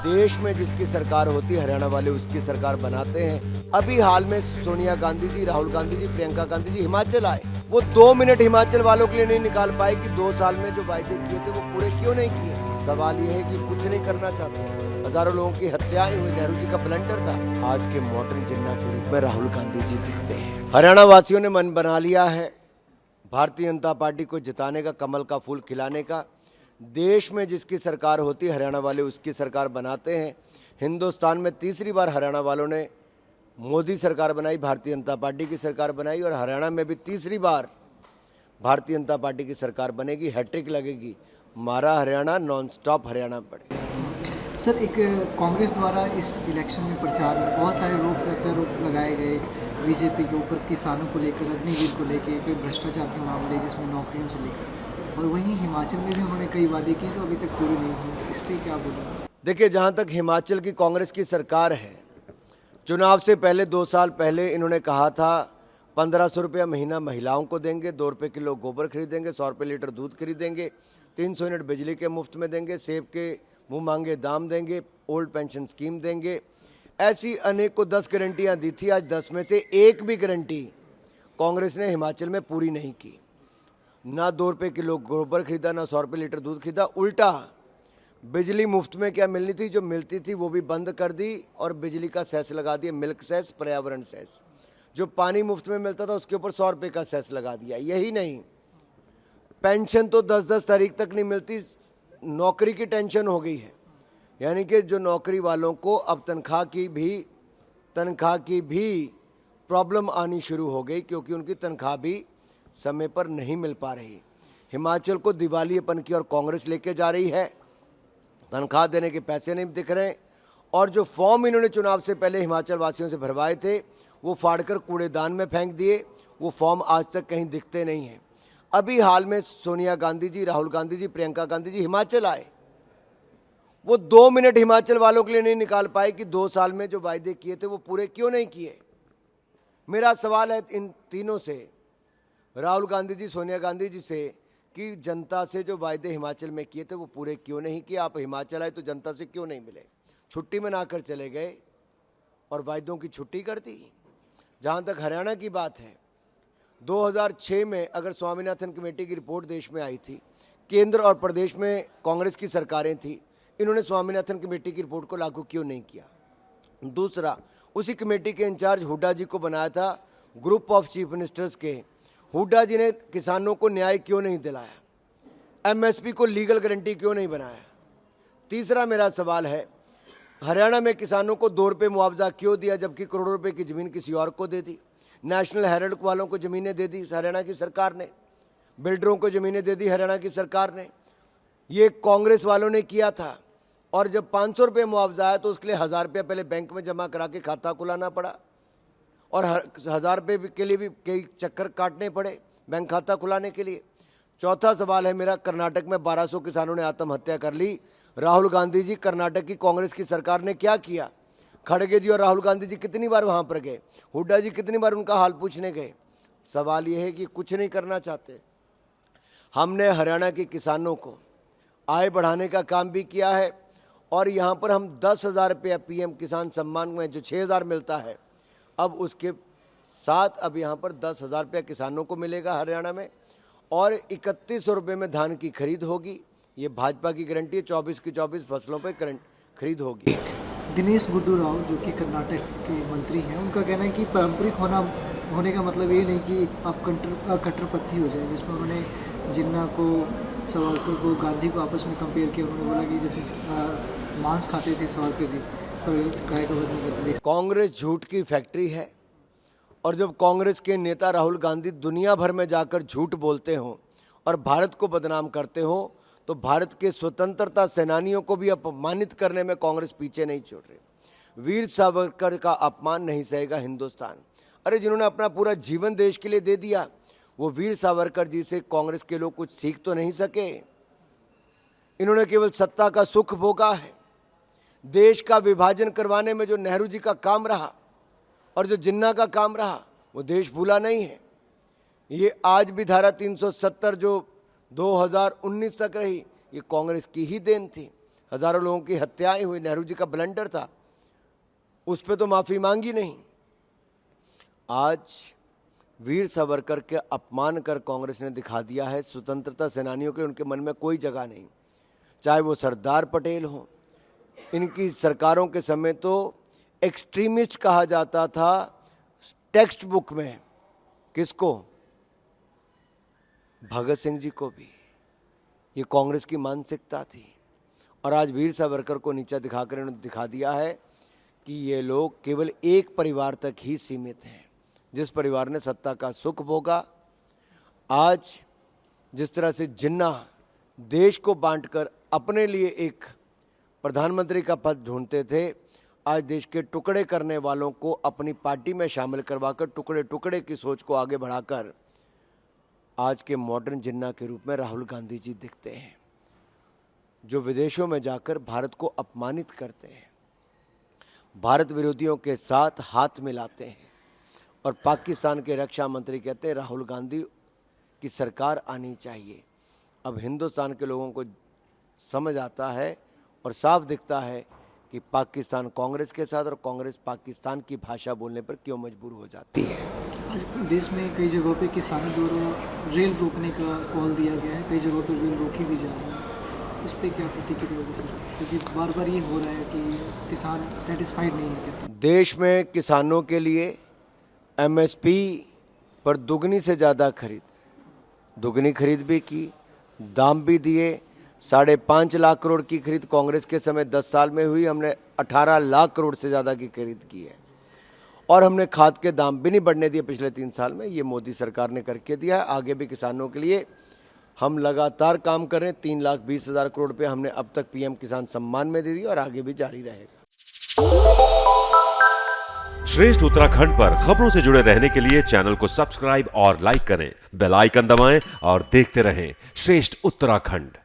देश में जिसकी सरकार होती है हरियाणा वाले उसकी सरकार बनाते हैं। अभी हाल में सोनिया गांधी जी, राहुल गांधी जी, प्रियंका गांधी जी हिमाचल आए। वो 2 मिनट हिमाचल वालों के लिए नहीं निकाल पाए कि 2 साल में जो वायदे किए थे वो पूरे क्यों नहीं किए। सवाल ये है कि कुछ नहीं करना चाहते। हजारों लोगों की हत्याएं हुई, नेहरू जी का ब्लंडर था। आज के मॉडर्न जिन्ना के रूप में राहुल गांधी जी दिखते हैं। हरियाणा वासियों ने मन बना लिया है भारतीय जनता पार्टी को जिताने का, कमल का फूल खिलाने का। देश में जिसकी सरकार होती है हरियाणा वाले उसकी सरकार बनाते हैं। हिंदुस्तान में तीसरी बार हरियाणा वालों ने मोदी सरकार बनाई, भारतीय जनता पार्टी की सरकार बनाई, और हरियाणा में भी तीसरी बार भारतीय जनता पार्टी की सरकार बनेगी। हैट्रिक लगेगी। हमारा हरियाणा नॉन स्टॉप हरियाणा बढ़ेगा। सर, एक कांग्रेस द्वारा इस इलेक्शन में प्रचार में बहुत सारे रोक लगाए गए बीजेपी के ऊपर, किसानों को लेकर, अग्निवीर को लेकर, कोई भ्रष्टाचार के मामले जिसमें नौकरियों से लेकर, और वहीं हिमाचल में भी उन्होंने कई वादे किए तो अभी तक पूरे नहीं हुए। इस पर क्या बोलूँ? देखिए, जहाँ तक हिमाचल की कांग्रेस की सरकार है, चुनाव से पहले 2 साल पहले इन्होंने कहा था 1500 रुपया महीना महिलाओं को देंगे, 2 रुपये किलो गोबर खरीदेंगे, 100 रुपये लीटर दूध खरीदेंगे, 300 यूनिट बिजली के मुफ्त में देंगे, सेब के मुँह मांगे दाम देंगे, ओल्ड पेंशन स्कीम देंगे। ऐसी अनेक को 10 गारंटियाँ दी थी। आज 10 में से एक भी गारंटी कांग्रेस ने हिमाचल में पूरी नहीं की। ना 2 रुपये किलो गोबर खरीदा, ना 100 रुपये लीटर दूध खरीदा। उल्टा बिजली मुफ्त में क्या मिलनी थी, जो मिलती थी वो भी बंद कर दी, और बिजली का सेस लगा दिया, मिल्क सेस, पर्यावरण सेस। जो पानी मुफ्त में मिलता था उसके ऊपर 100 रुपये का सेस लगा दिया। यही नहीं, पेंशन तो 10-10 तारीख तक नहीं मिलती, नौकरी की टेंशन हो गई है। यानी कि जो नौकरी वालों को अब तनख्वाह की भी प्रॉब्लम आनी शुरू हो गई, क्योंकि उनकी तनख्वाह भी समय पर नहीं मिल पा रही। हिमाचल को दिवालियेपन की और कांग्रेस लेके जा रही है। तनख्वाह देने के पैसे नहीं दिख रहे, और जो फॉर्म इन्होंने चुनाव से पहले हिमाचल वासियों से भरवाए थे वो फाड़कर कूड़ेदान में फेंक दिए। वो फॉर्म आज तक कहीं दिखते नहीं हैं। अभी हाल में सोनिया गांधी जी, राहुल गांधी जी, प्रियंका गांधी जी हिमाचल आए। वो 2 मिनट हिमाचल वालों के लिए नहीं निकाल पाए कि 2 साल में जो वायदे किए थे वो पूरे क्यों नहीं किए। मेरा सवाल है इन तीनों से, राहुल गांधी जी, सोनिया गांधी जी से, कि जनता से जो वायदे हिमाचल में किए थे वो पूरे क्यों नहीं किए। आप हिमाचल आए तो जनता से क्यों नहीं मिले, छुट्टी मनाकर चले गए और वायदों की छुट्टी कर दी। जहाँ तक हरियाणा की बात है, 2006 में अगर स्वामीनाथन कमेटी की रिपोर्ट देश में आई थी, केंद्र और प्रदेश में कांग्रेस की सरकारें थी, इन्होंने स्वामीनाथन कमेटी की रिपोर्ट को लागू क्यों नहीं किया। दूसरा, उसी कमेटी के इंचार्ज हुड्डा जी को बनाया था ग्रुप ऑफ चीफ मिनिस्टर्स के। हुड्डा जी ने किसानों को न्याय क्यों नहीं दिलाया, एमएसपी को लीगल गारंटी क्यों नहीं बनाया। तीसरा मेरा सवाल है, हरियाणा में किसानों को 2 रुपये मुआवजा क्यों दिया, जबकि करोड़ों रुपए की ज़मीन किसी और को दे दी। नेशनल हेराल्ड वालों को ज़मीनें दे दी हरियाणा की सरकार ने, बिल्डरों को ज़मीनें दे दी हरियाणा की सरकार ने। ये कांग्रेस वालों ने किया था। और जब 500 रुपये मुआवजा आया तो उसके लिए 1000 रुपये पहले बैंक में जमा करा के खाता खुलाना पड़ा, और 1000 रुपये के लिए भी कई चक्कर काटने पड़े बैंक खाता खुलाने के लिए। चौथा सवाल है मेरा, कर्नाटक में 1200 किसानों ने आत्महत्या कर ली। राहुल गांधी जी, कर्नाटक की कांग्रेस की सरकार ने क्या किया। खड़गे जी और राहुल गांधी जी कितनी बार वहाँ पर गए, हुड्डा जी कितनी बार उनका हाल पूछने गए। सवाल ये है कि कुछ नहीं करना चाहते। हमने हरियाणा के किसानों को आय बढ़ाने का काम भी किया है, और यहाँ पर हम 10,000 रुपये पीएम किसान सम्मान में जो 6,000 मिलता है, अब उसके साथ अब यहाँ पर 10,000 रुपये किसानों को मिलेगा हरियाणा में, और 3100 रुपये में धान की खरीद होगी। ये भाजपा की गारंटी है। 24 की 24 फसलों पर खरीद होगी। दिनेश गुड्डू राव जो कि कर्नाटक के मंत्री हैं, उनका कहना है कि पारंपरिक होने का मतलब ये नहीं कि आप कट्टरपंथी हो जाए, जिसमें उन्होंने जिन्ना को, सावरकर को, गांधी को आपस में कंपेयर किया। उन्होंने बोला कि जैसे मांस खाते थे सावरकर जी, पर गाय का वजन करते थे। कांग्रेस झूठ की फैक्ट्री है, और जब कांग्रेस के नेता राहुल गांधी दुनिया भर में जाकर झूठ बोलते हों और भारत को बदनाम करते हों, तो भारत के स्वतंत्रता सेनानियों को भी अपमानित करने में कांग्रेस पीछे नहीं छोड़ रही। वीर सावरकर का अपमान नहीं सहेगा हिंदुस्तान। अरे, जिन्होंने अपना पूरा जीवन देश के लिए दे दिया, वो वीर सावरकर जी से कांग्रेस के लोग कुछ सीख तो नहीं सके। इन्होंने केवल सत्ता का सुख भोगा है। देश का विभाजन करवाने में जो नेहरू जी का काम रहा और जो जिन्ना का काम रहा, वो देश भूला नहीं है। ये आज भी धारा 370 जो 2019 तक रही, ये कांग्रेस की ही देन थी। हजारों लोगों की हत्याएं हुई, नेहरू जी का ब्लंडर था, उस पर तो माफ़ी मांगी नहीं। आज वीर सावरकर के अपमान कर कांग्रेस ने दिखा दिया है स्वतंत्रता सेनानियों के लिए उनके मन में कोई जगह नहीं, चाहे वो सरदार पटेल हो। इनकी सरकारों के समय तो एक्सट्रीमिस्ट कहा जाता था टेक्स्ट बुक में, किसको? भगत सिंह जी को भी। ये कांग्रेस की मानसिकता थी और आज वीर सावरकर को नीचा दिखाकर इन्होंने दिखा दिया है कि ये लोग केवल एक परिवार तक ही सीमित हैं, जिस परिवार ने सत्ता का सुख भोगा। आज जिस तरह से जिन्ना देश को बांटकर अपने लिए एक प्रधानमंत्री का पद ढूंढते थे, आज देश के टुकड़े करने वालों को अपनी पार्टी में शामिल करवाकर टुकड़े टुकड़े की सोच को आगे बढ़ाकर आज के मॉडर्न जिन्ना के रूप में राहुल गांधी जी दिखते हैं, जो विदेशों में जाकर भारत को अपमानित करते हैं, भारत विरोधियों के साथ हाथ मिलाते हैं और पाकिस्तान के रक्षा मंत्री कहते हैं राहुल गांधी की सरकार आनी चाहिए। अब हिंदुस्तान के लोगों को समझ आता है और साफ दिखता है कि पाकिस्तान कांग्रेस के साथ और कांग्रेस पाकिस्तान की भाषा बोलने पर क्यों मजबूर हो जाती है। आज देश में कई जगहों पे किसानों द्वारा रेल रोकने का कॉल दिया गया है, कई जगहों पे रेल रोकी भी जा रही है, इस पर क्या प्रतिक्रिया होगी सर? क्योंकि बार बार ये हो रहा है कि किसान सेटिस्फाइड नहीं है। देश में किसानों के लिए एमएसपी पर दुगनी से ज़्यादा दुगनी खरीद भी की, दाम भी दिए। 5.5 लाख करोड़ की खरीद कांग्रेस के समय 10 साल में हुई, हमने 18 लाख करोड़ से ज़्यादा की खरीद की है और हमने खाद के दाम भी नहीं बढ़ने दिए पिछले 3 साल में। ये मोदी सरकार ने करके दिया है। आगे भी किसानों के लिए हम लगातार काम कर रहे हैं। 3,20,000 करोड़ रुपये हमने अब तक पीएम किसान सम्मान में दे दिए और आगे भी जारी रहेगा। श्रेष्ठ उत्तराखंड पर खबरों से जुड़े रहने के लिए चैनल को सब्सक्राइब और लाइक करें, बेल आइकन दबाएं और देखते रहें श्रेष्ठ उत्तराखंड।